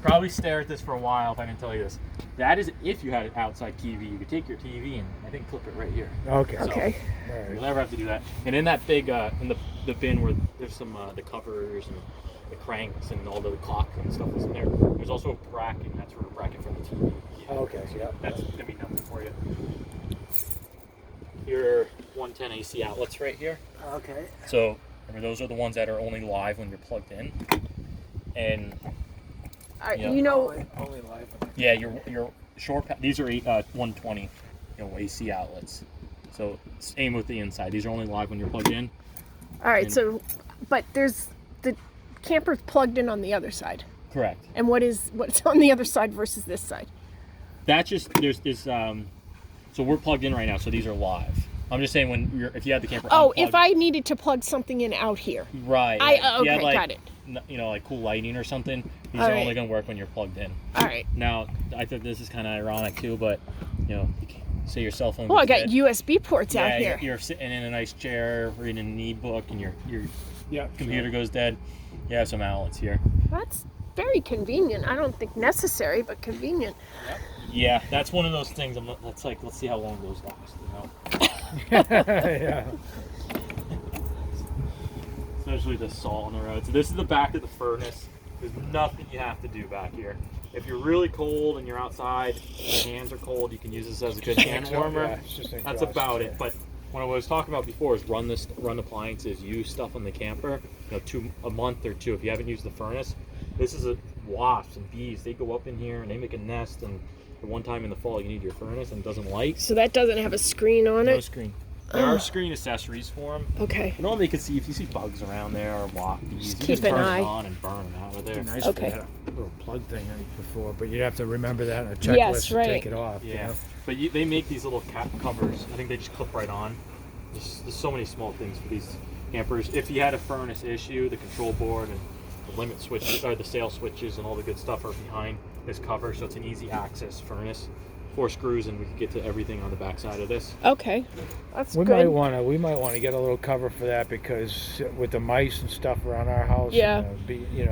probably stare at this for a while if I didn't tell you this. That is if you had an outside TV. You could take your TV and I think clip it right here. Okay. So, Okay. All right. you'll never have to do that. And in that big, in the bin where there's some the covers and the cranks and all the clock and stuff is in there. There's also a bracket. That's for a bracket for the TV. Okay. Yeah. That's gonna be nothing for you. Your 110 AC outlets right here. Okay. So remember, those are the ones that are only live when you're plugged in. And yeah. You know, Only live. yeah, your short. These are 120, AC outlets. So same with the inside. These are only live when you're plugged in. all right. And- So, but there's the camper's plugged in on the other side. Correct. And what's on the other side versus this side? That's just there's this. So we're plugged in right now. So these are live. I'm just saying if you had the camper. Oh, unplugged, if I needed to plug something in out here. right. I If you okay, had, like, got it. Like cool lighting or something. These All are right. only gonna work when you're plugged in. All right. Now, I think this is kind of ironic too, but you can't say your cell phone. Oh, I goes got dead. USB ports out Yeah, here. you're sitting in a nice chair reading an e-book, and your Yeah. computer goes dead. You have some outlets here. That's very convenient. I don't think necessary, but convenient. Yeah, that's one of those things. That's like, let's see how long those last. Yeah. Especially the salt on the road. So this is the back of the furnace. There's nothing you have to do back here. If you're really cold and you're outside, and your hands are cold, you can use this as a good hand warmer. Yeah, it's just That's exhaust, about yeah. it. But what I was talking about before is run appliances, use stuff on the camper. A month or two if you haven't used the furnace. This is wasps and bees. They go up in here and they make a nest. And the one time in the fall you need your furnace and it doesn't light. So that doesn't have a screen on No it? screen. There are screen accessories for them. Okay. Normally you can see if you see bugs around there or bees, you keep just an turn eye. it on and burn them out of there. It'd be nice Okay. if they had a little plug thing before, but you'd have to remember that in a checklist Yes, to right. take it off. Yeah, but they make these little cap covers. I think they just clip right on. There's so many small things for these campers. If you had a furnace issue, the control board and the limit switches, or the sail switches, and all the good stuff are behind this cover, so it's an easy access furnace. 4 screws, and we can get to everything on the back side of this. Okay. That's We good. might want to get a little cover for that because with the mice and stuff around our house. Yeah.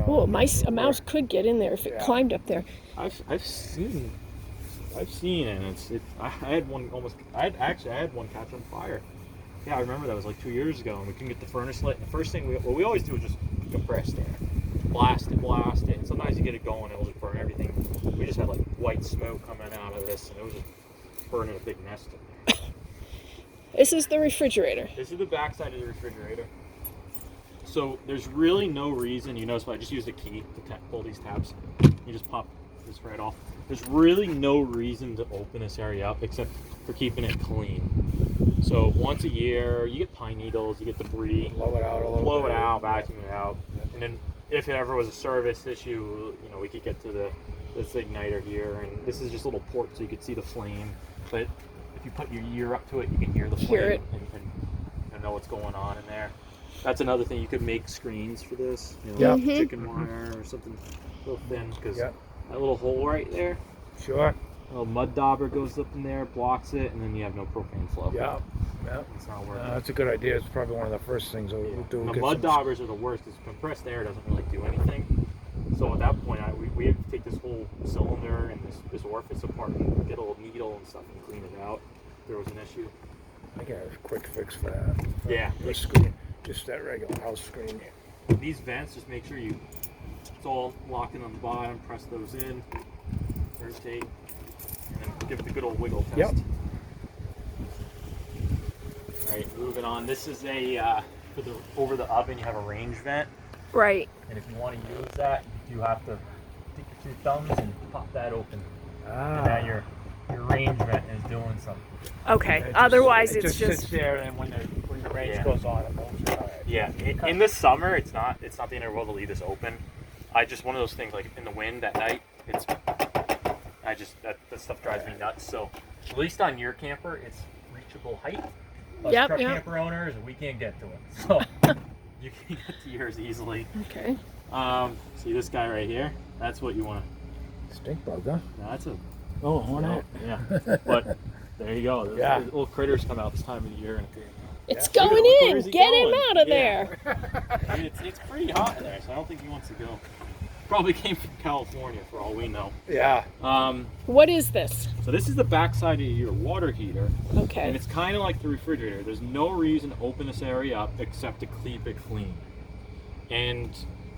Oh, a mouse we're- could get in there if it Yeah. climbed up there. I've seen it, and I had one I had one catch on fire. Yeah, I remember that was like 2 years ago, and we couldn't get the furnace lit. The first thing we always do is just compress air, blast it. And sometimes you get it going, it'll just burn everything. We just had like white smoke coming out of this, and it was just burning a big nest in there. This is the refrigerator. This is the back side of the refrigerator. So there's really no reason, you notice, if I just use the key to pull these tabs, you just pop this right off. There's really no reason to open this area up except for keeping it clean. So once a year, you get pine needles, you get debris, Blow it out a little blow bit. it out, vacuum it out, and then if it ever was a service issue, we could get to this igniter here, and this is just a little port so you could see the flame. But if you put your ear up to it, you can hear the flame Hear it. and know what's going on in there. That's another thing. You could make screens for this, Yeah. Mhm. chicken wire or something real thin, because Yeah. that little hole right there, Sure. a little mud dauber goes up in there, blocks it, and then you have no propane flow. Yeah. Yeah. It's not working. That's a good idea. It's probably one of the first things we'll do. The Get mud some- daubers are the worst because compressed air doesn't really do anything. So at that point, we have to take this whole cylinder and this orifice apart and get a little needle and stuff and clean it out if there was an issue. I got a quick fix for that. Yeah. The screen. Just that regular house screen. These vents, just make sure it's all locked in on the bottom, press those in, rotate, and then give it the good old wiggle test. Yep. All right, moving on. This is over the oven, you have a range vent. Right. And if you want to use that, you have to take your 2 thumbs and pop that open. And now your range vent is doing something. Okay. It just- Otherwise, it it's sits there, and when the range Yeah. goes on, it moves. All right. Yeah. In the summer, it's not the end of the world to leave this open. One of those things, like in the wind at night, that stuff drives me nuts. So at least on your camper, it's reachable height. Us Yep, truck yep. camper owners, we can't get to it. So you can get to yours easily. okay. See this guy right here? That's what you want Stink bug, huh? to. That's a Oh, hornet. Yeah, but there you go. Those Yeah. little critters come out this time of the year, and It's Yeah. going Where in. is he Get him going? out of Yeah. there. I mean, it's pretty hot in there, so I don't think he wants to go. probably came from California for all we know. Yeah. What is this? So this is the backside of your water heater, and Okay. it's kind of like the refrigerator. There's no reason to open this area up except to keep it clean. And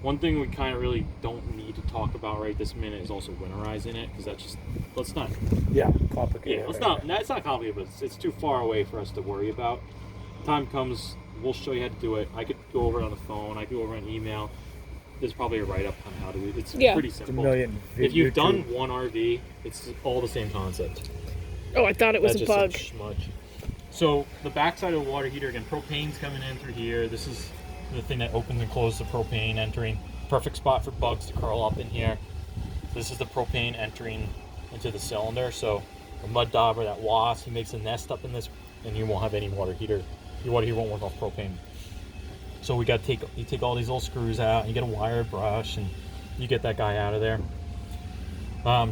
one thing we kind of really don't need to talk about right this minute is also winterizing it, because that's just, let's not, Yeah. Complicated. yeah, let's not, it's not complicated, but it's too far away for us to worry about. Time comes, we'll show you how to do it. I could go over it on the phone, I could go over an email. There's probably a write-up on how to do it. It's Yeah. pretty It's a simple. million. If you've YouTube. done one RV, it's all the same concept. Oh, I thought it was That's a just bug. some smudge. So the backside of the water heater, again, propane's coming in through here. This is the thing that opens and closes the propane entering. Perfect spot for bugs to curl up in here. This is the propane entering into the cylinder. So the mud dauber, that wasp, he makes a nest up in this, and you won't have any water heater. Your water heater won't work off propane. So we got to take all these little screws out, and you get a wire brush, and you get that guy out of there.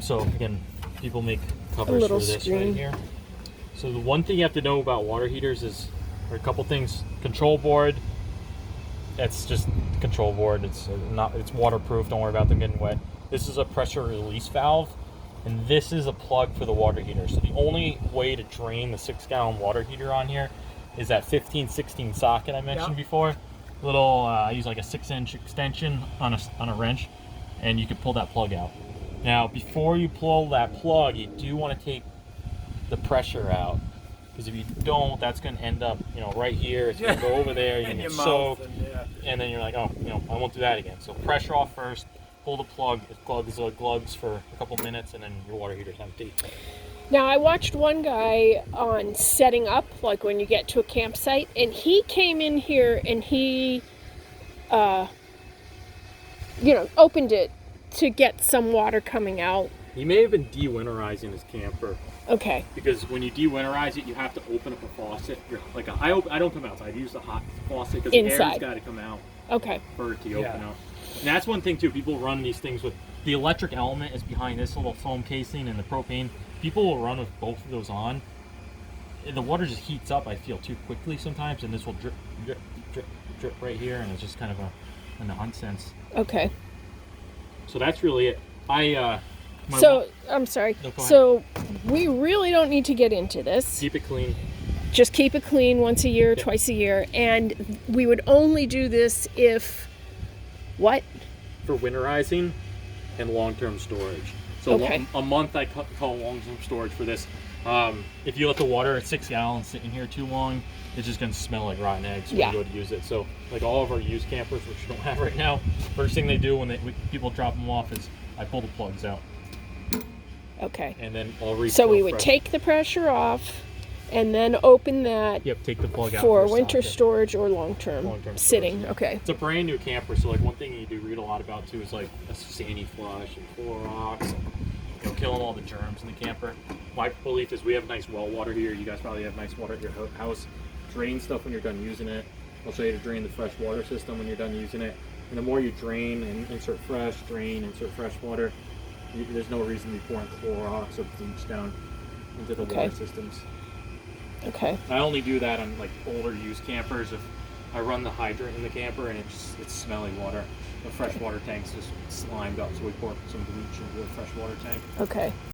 So again, people make covers for little this screen. right here. So the one thing you have to know about water heaters is, there are a couple things. Control board, that's just control board. It's waterproof. Don't worry about them getting wet. This is a pressure release valve, and this is a plug for the water heater. So the only way to drain the 6-gallon water heater on here is that 15-16 socket I mentioned before. Little, I use like a 6-inch extension on a wrench, and you can pull that plug out. Now, before you pull that plug, you do want to take the pressure out, because if you don't, that's going to end up, right here. It's going to go over there. You're going to get soaked, and then you're like, oh, I won't do that again. So pressure off first. Pull the plug. It glugs for a couple minutes, and then your water heater's empty. Now, I watched one guy on setting up, like when you get to a campsite, and he came in here and he, opened it to get some water coming out. He may have been de-winterizing his camper, Okay. because when you de-winterize it, you have to open up a faucet. I don't come outside. I use the hot faucet because the air's Inside. got to come out Okay. for it to open Yeah. up. And that's one thing too. People run these things with the electric element is behind this little foam casing, and the propane. People will run with both of those on. And the water just heats up, I feel, too quickly sometimes, and this will drip, drip, drip, drip right here, and it's just kind of a nonsense. Okay. So that's really it. I'm sorry. No, go ahead. So we really don't need to get into this. Keep it clean. Just keep it clean once a year, Yep. twice a year, and we would only do this if what? For winterizing and long-term storage. So Okay. a month I call long-term storage for this. If you let the water at 6 gallons sit in here too long, it's just going to smell like rotten eggs when Yeah. you go to use it. So like all of our used campers, which we don't have right now, first thing they do when people drop them off is I pull the plugs out, Okay. and then I'll refill. So we would fresh. take the pressure off and then open that Yep, take the plug out for the winter socket. storage or long-term, Long-term sitting. storage. Okay. It's a brand new camper, so like one thing you do read a lot about too is like a sandy flush and Clorox, and, killing all the germs in the camper. My belief is we have nice well water here. You guys probably have nice water at your house. Drain stuff when you're done using it. I'll show you to drain the fresh water system when you're done using it. And the more you drain and insert fresh, drain, insert fresh water, there's no reason to be pouring Clorox or bleach down into the Okay. water systems. Okay. I only do that on like older used campers. If I run the hydrant in the camper and it's smelly water, the fresh water tank's just slimed up, so we pour some bleach into the fresh water tank. Okay.